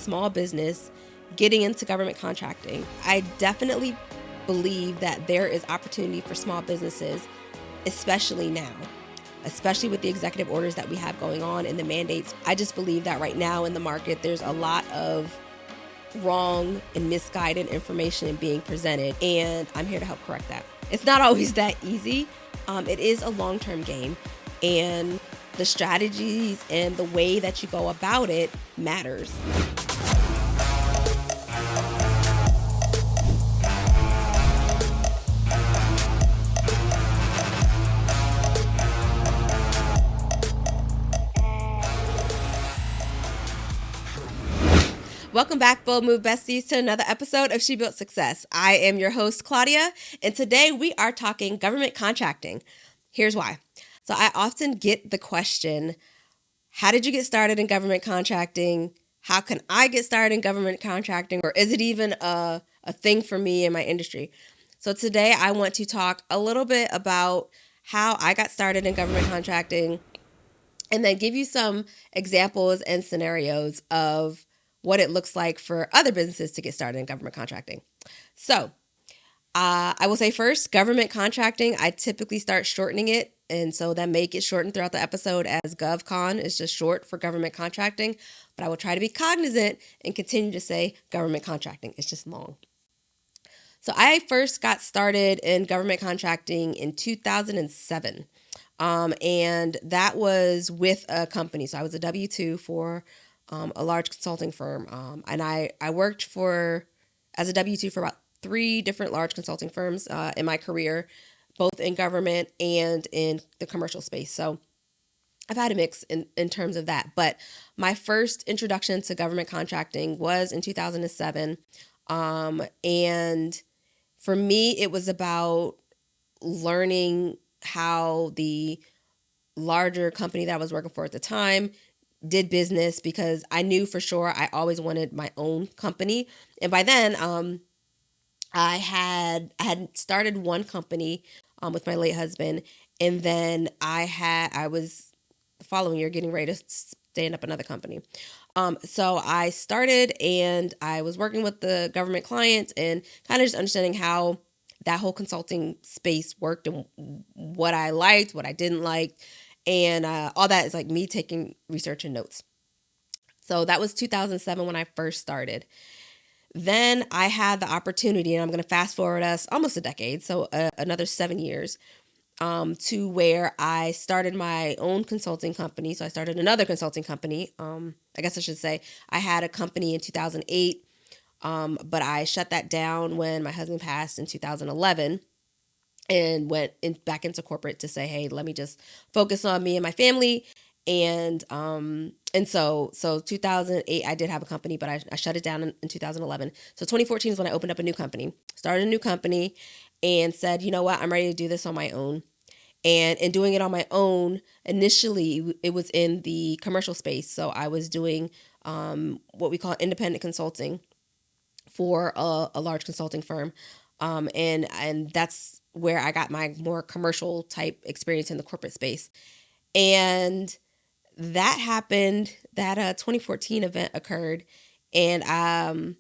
small business getting into government contracting, I definitely believe that there is opportunity for small businesses, especially now, especially with the executive orders that we have going on and the mandates. I just believe that right now in the market, there's a lot of wrong and misguided information being presented, and I'm here to help correct that. It's not always that easy. It is a long-term game, and the strategies and the way that you go about it matters. Welcome back, Bold Move Besties, to another episode of She Built Success. I am your host, Claudia, and today we are talking government contracting. Here's why. So I often get the question, how did you get started in government contracting? How can I get started in government contracting? Or is it even a thing for me in my industry? So today I want to talk a little bit about how I got started in government contracting, and then give you some examples and scenarios of what it looks like for other businesses to get started in government contracting. So I will say first, government contracting, I typically start shortening it. And so that may get shortened throughout the episode as GovCon is just short for government contracting. But I will try to be cognizant and continue to say government contracting. It's just long. So I first got started in government contracting in 2007. And that was with a company. So I was a W-2 for a large consulting firm. And I worked as a W-2 for about 3 different large consulting firms in my career, both in government and in the commercial space. So I've had a mix in terms of that. But my first introduction to government contracting was in 2007. And for me, it was about learning how the larger company that I was working for at the time did business, because I knew for sure I always wanted my own company. And by then, I had started one company with my late husband, and then I was the following year getting ready to stand up another company. So I started, and I was working with the government clients and kind of just understanding how that whole consulting space worked and what I liked, what I didn't like. And all that is like me taking research and notes. So that was 2007 when I first started. Then I had the opportunity, and I'm going to fast forward us almost a decade, so another 7 years, to where I started my own consulting company. So I started another consulting company. I guess I should say I had a company in 2008, but I shut that down when my husband passed in 2011. And went back into corporate to say, hey, let me just focus on me and my family. And so 2008, I did have a company, but I shut it down in 2011. So 2014 is when I opened up a new company, started a new company, and said, you know what, I'm ready to do this on my own. And in doing it on my own, initially, it was in the commercial space. So I was doing what we call independent consulting for a large consulting firm. And that's where I got my more commercial type experience in the corporate space. And that happened, that 2014 event occurred, and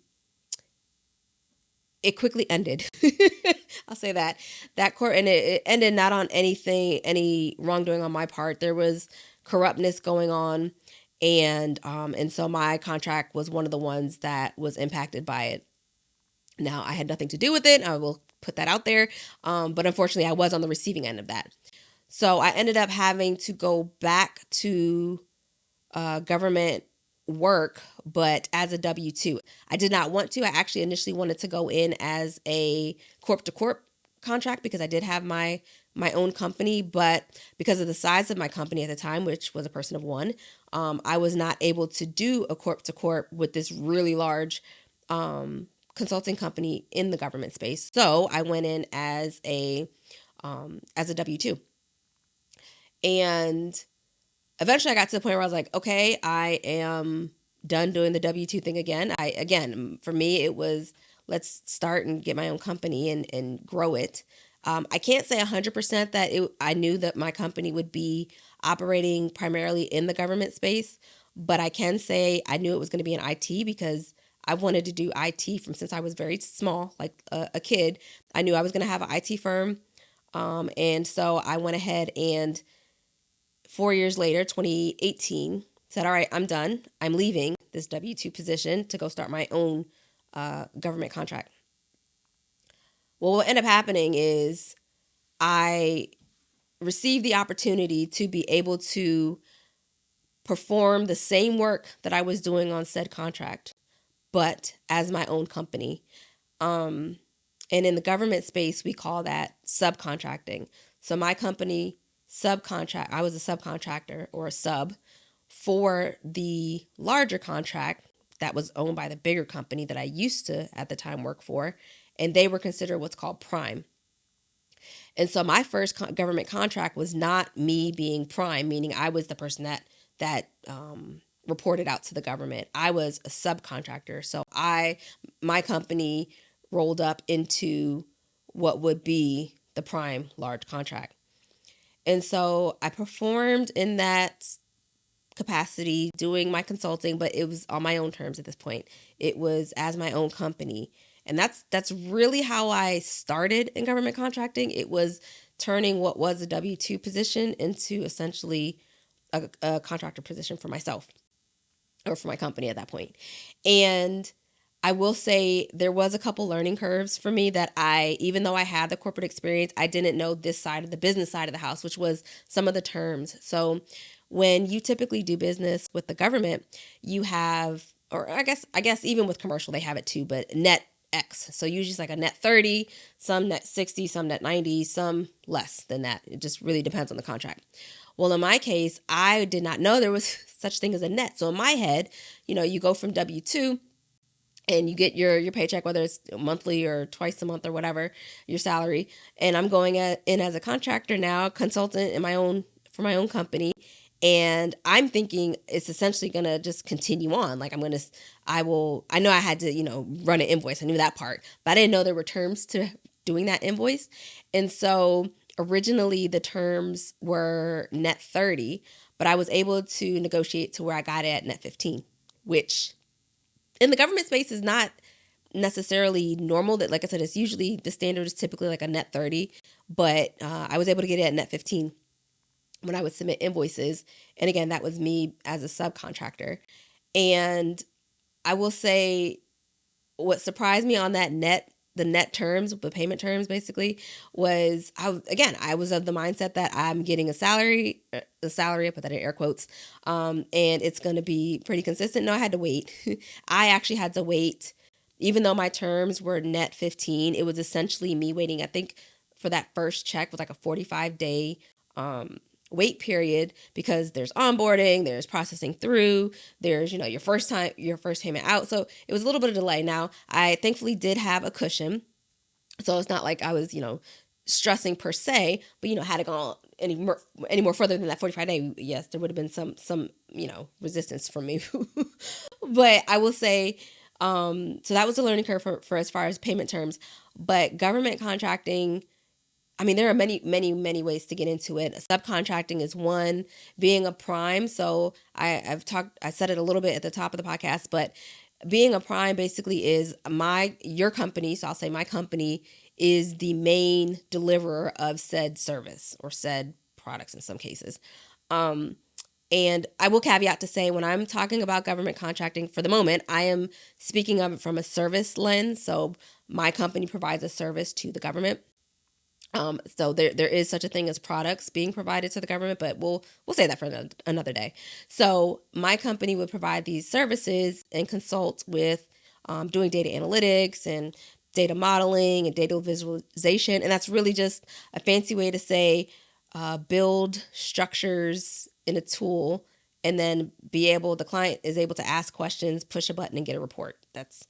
it quickly ended. I'll say that court, and it ended not on any wrongdoing on my part. There was corruptness going on, and so my contract was one of the ones that was impacted by it. Now, I had nothing to do with it. I will put that out there. But unfortunately, I was on the receiving end of that. So I ended up having to go back to government work, but as a W-2. I did not want to. I actually initially wanted to go in as a corp-to-corp contract because I did have my own company. But because of the size of my company at the time, which was a person of one, I was not able to do a corp-to-corp with this really large consulting company in the government space. So I went in as a W-2. And eventually I got to the point where I was like, okay, I am done doing the W-2 thing again. For me, it was, let's start and get my own company and grow it. I can't say 100% that I knew that my company would be operating primarily in the government space. but I can say I knew it was going to be in IT because I wanted to do IT from since I was very small, like a kid. I knew I was going to have an IT firm. And so I went ahead and 4 years later, 2018, said, all right, I'm done. I'm leaving this W-2 position to go start my own government contract. Well, what ended up happening is I received the opportunity to be able to perform the same work that I was doing on said contract, but as my own company. And in the government space, we call that subcontracting. So my company I was a subcontractor or a sub for the larger contract that was owned by the bigger company that I used to at the time work for, and they were considered what's called prime. And so my first government contract was not me being prime, meaning I was the person that reported out to the government. I was a subcontractor. So my company rolled up into what would be the prime large contract. And so I performed in that capacity doing my consulting, but it was on my own terms at this point. It was as my own company. And that's really how I started in government contracting. It was turning what was a W-2 position into essentially a contractor position for myself or for my company at that point. And I will say there was a couple learning curves for me that even though I had the corporate experience, I didn't know this side of the business side of the house, which was some of the terms. So when you typically do business with the government, you have, or I guess even with commercial, they have it too, but net X. So usually it's like a net 30, some net 60, some net 90, some less than that. It just really depends on the contract. Well, in my case, I did not know there was such thing as a net. So in my head, you go from W-2 and you get your paycheck, whether it's monthly or twice a month or whatever, your salary. And I'm going in as a contractor now, consultant for my own company. And I'm thinking it's essentially going to just continue on. Like I know I had to, run an invoice. I knew that part, but I didn't know there were terms to doing that invoice. And so originally the terms were net 30, but I was able to negotiate to where I got it at net 15, which in the government space is not necessarily normal. That, like I said, it's usually the standard is typically like a net 30, but I was able to get it at net 15 when I would submit invoices. And again, that was me as a subcontractor. And I will say what surprised me on the net terms, the payment terms basically, was I was of the mindset that I'm getting a salary, I put that in air quotes, and it's going to be pretty consistent. No, I had to wait. I actually had to wait, even though my terms were net 15, it was essentially me waiting, I think for that first check was like a 45-day wait period, because there's onboarding, there's processing through, there's, your first payment out. So it was a little bit of delay. Now, I thankfully did have a cushion. So it's not like I was, stressing per se, but, had it gone any more further than that 45-day, yes, there would have been some, resistance from me. But I will say, so that was a learning curve for as far as payment terms. But government contracting, there are many, many, many ways to get into it. Subcontracting is one, being a prime. So I said it a little bit at the top of the podcast, but being a prime basically is your company. So I'll say my company is the main deliverer of said service or said products in some cases. And I will caveat to say, when I'm talking about government contracting for the moment, I am speaking of it from a service lens. So my company provides a service to the government. So there is such a thing as products being provided to the government, but we'll say that for another day. So my company would provide these services and consult with doing data analytics and data modeling and data visualization. And that's really just a fancy way to say build structures in a tool, and then the client is able to ask questions, push a button, and get a report. That's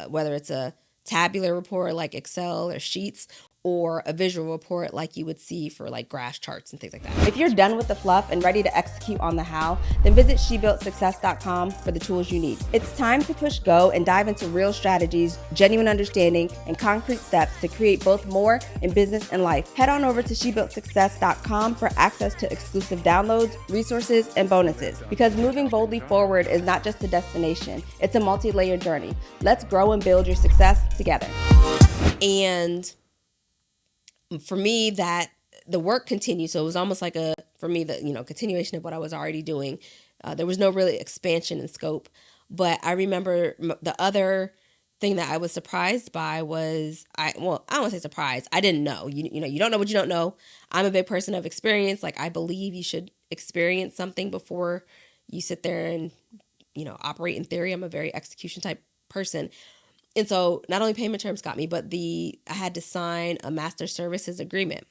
whether it's a tabular report like Excel or Sheets, or a visual report like you would see for like graph charts and things like that. If you're done with the fluff and ready to execute on the how, then visit SheBuiltSuccess.com for the tools you need. It's time to push go and dive into real strategies, genuine understanding, and concrete steps to create both more in business and life. Head on over to SheBuiltSuccess.com for access to exclusive downloads, resources, and bonuses. Because moving boldly forward is not just a destination, it's a multi-layered journey. Let's grow and build your success together. And for me, that the work continued. So it was almost like for me, the continuation of what I was already doing. There was no really expansion in scope. But I remember the other thing that I was surprised by was, I don't want to say surprised. I didn't know. You don't know what you don't know. I'm a big person of experience. Like, I believe you should experience something before you sit there and, operate in theory. I'm a very execution type person. And so not only payment terms got me, but I had to sign a master services agreement.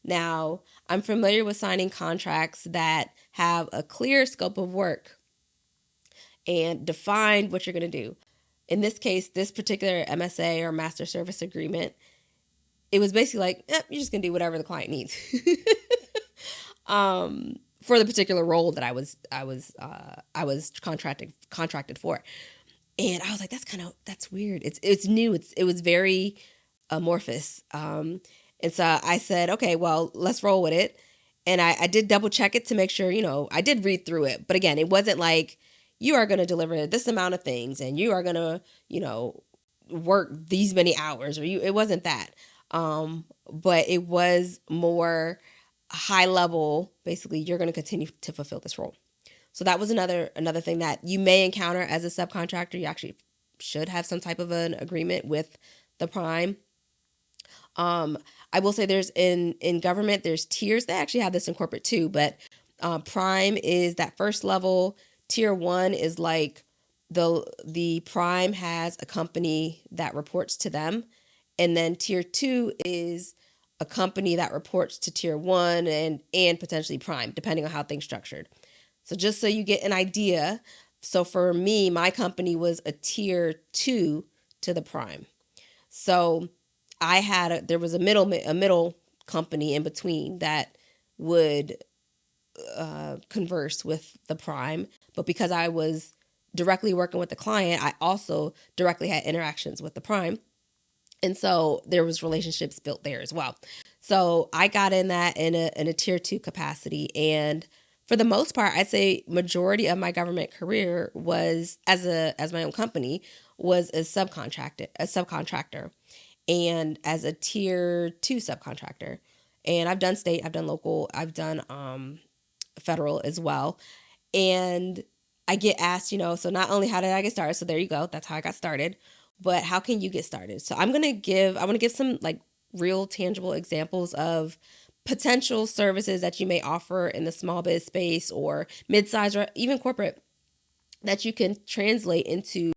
Now, I'm familiar with signing contracts that have a clear scope of work and define what you're going to do. In this case, this particular MSA or master service agreement, it was basically like, you're just going to do whatever the client needs for the particular role that I was contracted for. And I was like, that's weird. It's new. It was very amorphous. And so I said, okay, well, let's roll with it. And I did double check it to make sure, I did read through it. But again, it wasn't like, you are going to deliver this amount of things and you are going to, work these many hours, it wasn't that. But it was more high level. Basically, you're going to continue to fulfill this role. So that was another thing that you may encounter as a subcontractor. You actually should have some type of an agreement with the prime. I will say there's in government, there's tiers. They actually have this in corporate too, but prime is that first level. Tier 1 is like the prime has a company that reports to them. And then tier 2 is a company that reports to tier 1 and potentially prime, depending on how things structured. So just so you get an idea, so for me, my company was a tier 2 to the prime. So there was a middle company in between that would converse with the prime. But because I was directly working with the client, I also directly had interactions with the prime. And so there was relationships built there as well. So I got in that in a tier 2 capacity. And for the most part, I'd say majority of my government career was as my own company was a subcontractor and as a tier 2 subcontractor. And I've done state, I've done local, I've done federal as well. And I get asked, so not only how did I get started? So there you go. That's how I got started. But how can you get started? So I want to give some like real tangible examples of potential services that you may offer in the small biz space or mid-size or even corporate that you can translate into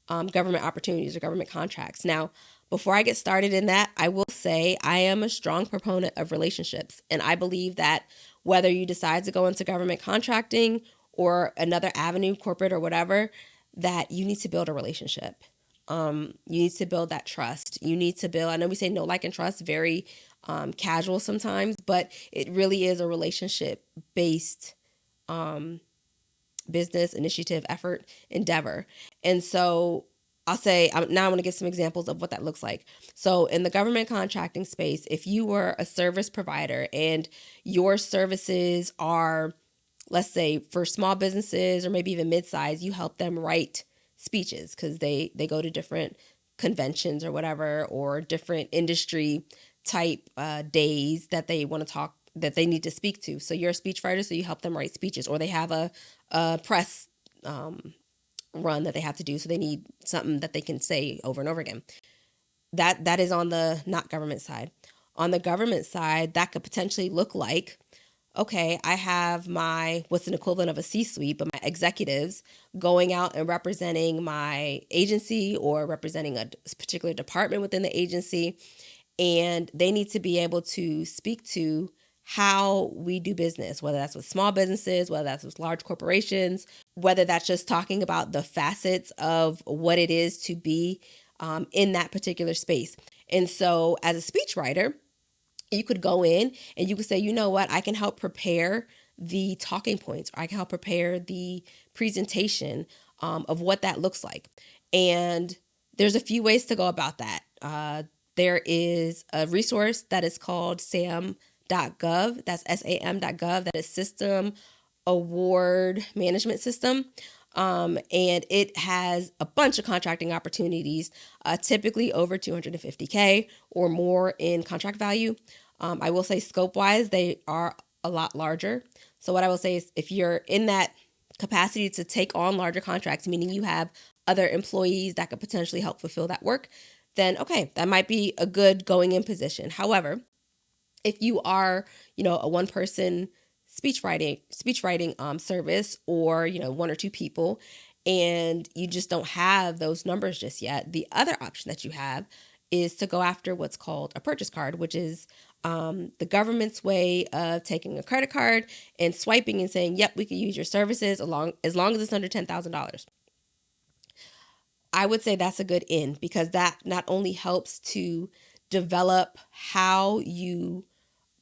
government opportunities or government contracts. Now, before I get started in that, I will say I am a strong proponent of relationships. And I believe that whether you decide to go into government contracting or another avenue, corporate or whatever, that you need to build a relationship. You need to build that trust. You need to build, I know we say know, like, and trust, very casual sometimes, but it really is a relationship-based business initiative, effort, endeavor. And so I'll say, now I want to give some examples of what that looks like. So in the government contracting space, if you were a service provider and your services are, let's say for small businesses or maybe even mid-size, you help them write speeches because they go to different conventions or whatever, or different industry type days that they want to talk, that they need to speak to. So you're a speechwriter, so you help them write speeches, or they have a press run that they have to do, so they need something that they can say over and over again. That is on the not government side. On the government side, that could potentially look like, okay, I have what's an equivalent of a C-suite, but my executives going out and representing my agency or representing a particular department within the agency, and they need to be able to speak to how we do business, whether that's with small businesses, whether that's with large corporations, whether that's just talking about the facets of what it is to be in that particular space. And so as a speechwriter, you could go in and you could say, you know what, I can help prepare the talking points, or I can help prepare the presentation of what that looks like. And there's a few ways to go about that. There is a resource that is called sam.gov. That's sam.gov. That is System Award Management System. And it has a bunch of contracting opportunities, typically over 250K or more in contract value. I will say scope wise, they are a lot larger. So what I will say is if you're in that capacity to take on larger contracts, meaning you have other employees that could potentially help fulfill that work, then okay, that might be a good going in position. However, if you are, a one person speech writing service, or, one or two people, and you just don't have those numbers just yet, the other option that you have is to go after what's called a purchase card, which is the government's way of taking a credit card and swiping and saying, yep, we can use your services as long as it's under $10,000. I would say that's a good in, because that not only helps to develop how you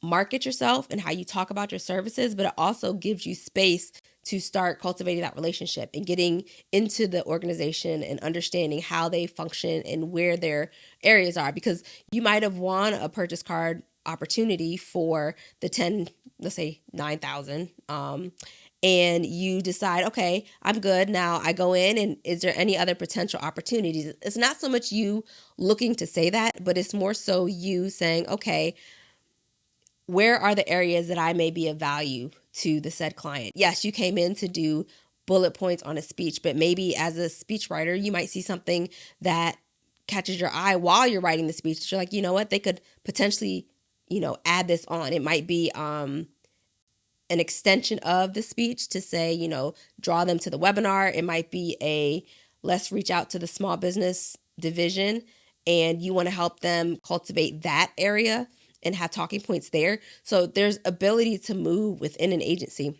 market yourself and how you talk about your services, but it also gives you space to start cultivating that relationship and getting into the organization and understanding how they function and where their areas are. Because you might have won a purchase card opportunity for the 10, let's say 9,000, and you decide, okay, I'm good now. I go in, and is there any other potential opportunities? It's not so much you looking to say that, but it's more so you saying, okay, where are the areas that I may be of value to the said client? Yes, you came in to do bullet points on a speech, but maybe as a speechwriter, you might see something that catches your eye while you're writing the speech. You're like, you know what, they could potentially, add this on. It might be an extension of the speech to say, draw them to the webinar. It might be let's reach out to the small business division, and you want to help them cultivate that area and have talking points there. So there's ability to move within an agency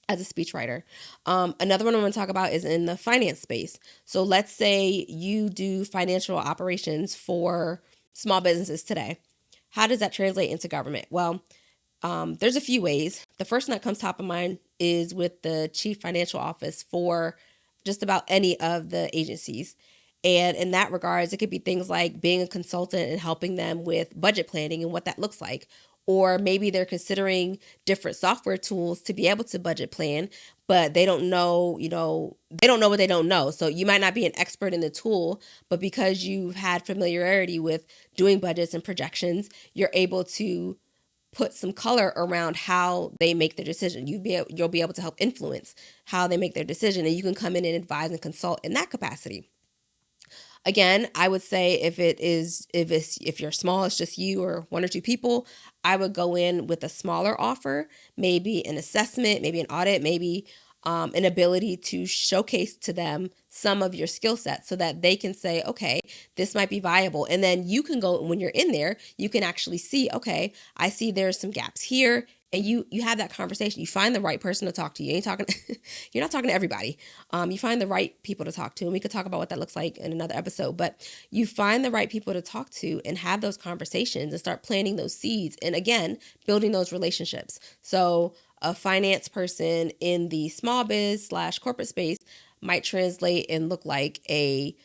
as a speechwriter. Another one I want to talk about is in the finance space. So let's say you do financial operations for small businesses today. How does that translate into government? Well, there's a few ways. The first one that comes top of mind is with the chief financial office for just about any of the agencies. And in that regards, it could be things like being a consultant and helping them with budget planning and what that looks like. Or maybe they're considering different software tools to be able to budget plan, but they don't know, they don't know what they don't know. So you might not be an expert in the tool, but because you've had familiarity with doing budgets and projections, you're able to put some color around how they make their decision. You'll be able to help influence how they make their decision, and you can come in and advise and consult in that capacity. Again, I would say if you're small, it's just you or one or two people, I would go in with a smaller offer, maybe an assessment, maybe an audit, maybe an ability to showcase to them some of your skill sets so that they can say, okay, this might be viable. And then you can go, when you're in there, you can actually see, okay, I see there's some gaps here. And you have that conversation. You find the right person to talk to. You're not talking to everybody. You find the right people to talk to. And we could talk about what that looks like in another episode. But you find the right people to talk to and have those conversations and start planting those seeds. And again, building those relationships. So a finance person in the small biz / corporate space might translate and look like a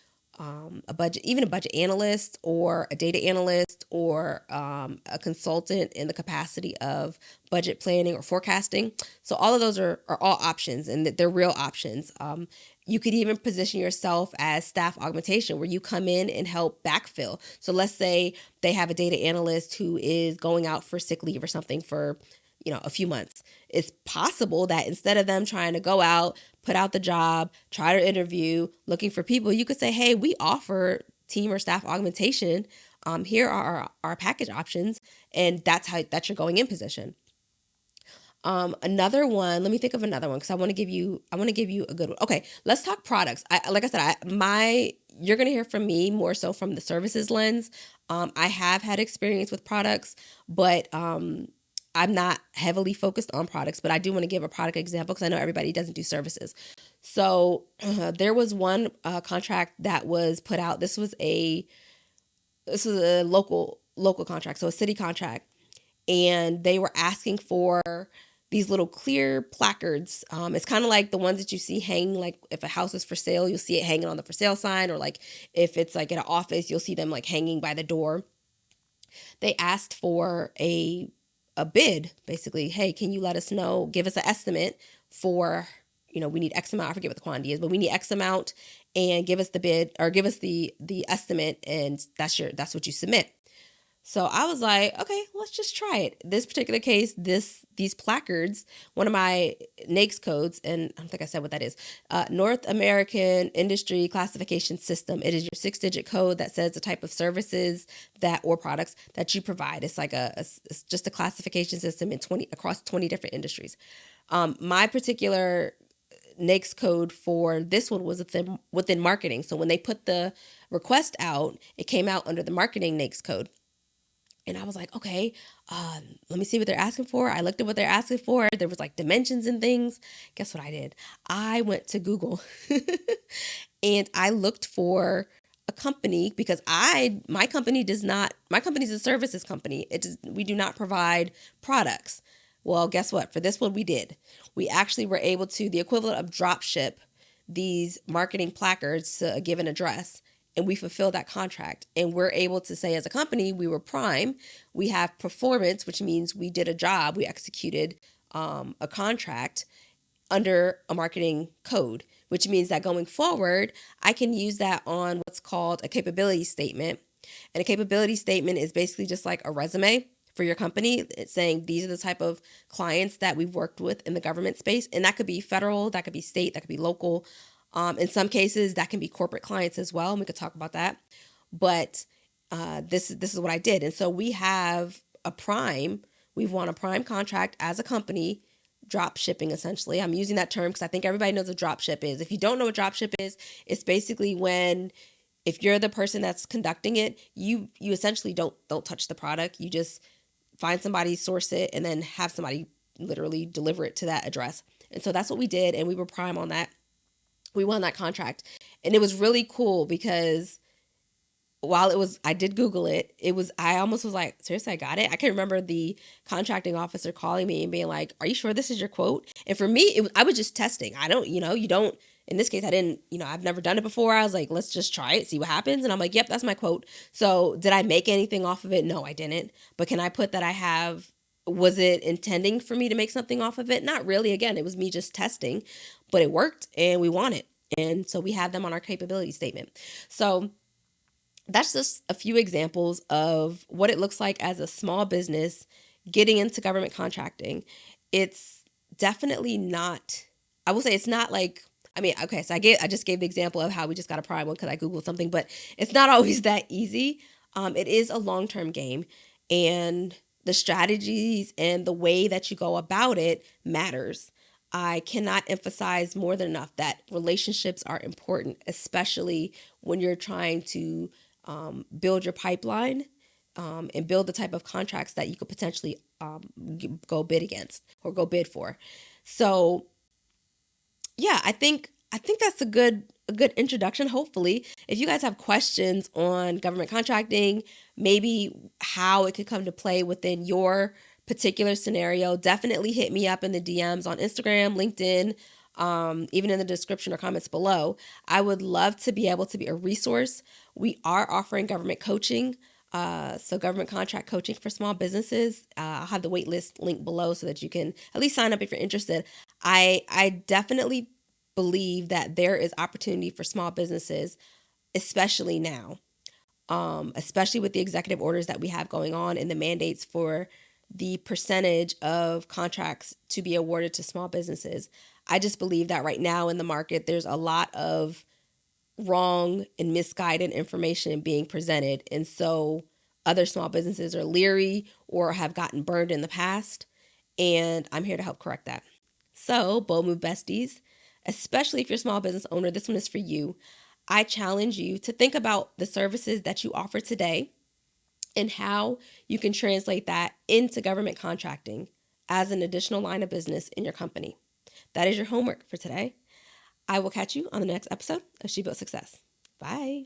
budget analyst or a data analyst or a consultant in the capacity of budget planning or forecasting. So all of those are all options, and they're real options. You could even position yourself as staff augmentation, where you come in and help backfill. So let's say they have a data analyst who is going out for sick leave or something for a few months. It's possible that instead of them trying to go out, put out the job, try to interview, looking for people, you could say, hey, we offer team or staff augmentation. Here are our package options. And that's your going in position. Another one, let me think of another one, because I want to give you a good one. Okay, let's talk products. Like I said, you're going to hear from me more so from the services lens. I have had experience with products, but I'm not heavily focused on products, but I do want to give a product example because I know everybody doesn't do services. So there was one contract that was put out. This was a this was a local contract, so a city contract, and they were asking for these little clear placards. It's kind of like the ones that you see hanging, like if a house is for sale, you'll see it hanging on the for sale sign, or like if it's like in an office, you'll see them like hanging by the door. They asked for a bid, basically. Hey, can you let us know, give us an estimate for, we need X amount. I forget what the quantity is, but we need X amount, and give us the bid, or give us the estimate, and that's what you submit. So I was like, okay, let's just try it. This particular case, these placards, one of my NAICS codes, and I don't think I said what that is, North American Industry Classification System. It is your 6-digit code that says the type of services or products that you provide. It's like it's just a classification system across 20 different industries. My particular NAICS code for this one was within marketing. So when they put the request out, it came out under the marketing NAICS code. And I was like, okay, let me see what they're asking for. I looked at what they're asking for. There was like dimensions and things. Guess what I did? I went to Google and I looked for a company, because my company is a services company. We do not provide products. Well, guess what? For this one, we did. We actually were able to, the equivalent of drop ship these marketing placards to a given address. And we fulfilled that contract. And we're able to say, as a company, we were prime. We have performance, which means we did a job. We executed a contract under a marketing code, which means that going forward, I can use that on what's called a capability statement. And a capability statement is basically just like a resume for your company. It's saying these are the type of clients that we've worked with in the government space. And that could be federal, that could be state, that could be local. In some cases, that can be corporate clients as well, and we could talk about that. But this is what I did. And so we have we've won a prime contract as a company, drop shipping essentially. I'm using that term because I think everybody knows what drop ship is. If you don't know what drop ship is, it's basically if you're the person that's conducting it, you essentially don't touch the product. You just find somebody, source it, and then have somebody literally deliver it to that address. And so that's what we did, and we were prime on that. We won that contract. And it was really cool because while I did Google it, I almost was like, seriously, I got it. I can remember the contracting officer calling me and being like, are you sure this is your quote? And for me, I was just testing. In this case, I didn't, I've never done it before. I was like, let's just try it, see what happens. And I'm like, yep, that's my quote. So did I make anything off of it? No, I didn't. But can I put that was it intending for me to make something off of it? Not really. Again, it was me just testing, but it worked and we won it. And so we have them on our capability statement. So that's just a few examples of what it looks like as a small business getting into government contracting. It's definitely not, I will say it's not like, okay, so I just gave the example of how we just got a prime one because I Googled something, but it's not always that easy. It is a long-term game, and the strategies and the way that you go about it matters. I cannot emphasize more than enough that relationships are important, especially when you're trying to build your pipeline and build the type of contracts that you could potentially go bid against or go bid for. So yeah, I think that's a good introduction. Hopefully, if you guys have questions on government contracting, maybe how it could come to play within your particular scenario, definitely hit me up in the DMs on Instagram, LinkedIn, even in the description or comments below. I would love to be able to be a resource. We are offering government coaching. So government contract coaching for small businesses. I'll have the wait list link below so that you can at least sign up if you're interested. I definitely believe that there is opportunity for small businesses, especially now, especially with the executive orders that we have going on and the mandates for the percentage of contracts to be awarded to small businesses. I just believe that right now in the market, there's a lot of wrong and misguided information being presented. And so other small businesses are leery or have gotten burned in the past. And I'm here to help correct that. So, Bold Move Besties, especially if you're a small business owner, this one is for you. I challenge you to think about the services that you offer today and how you can translate that into government contracting as an additional line of business in your company. That is your homework for today. I will catch you on the next episode of She Built Success. Bye.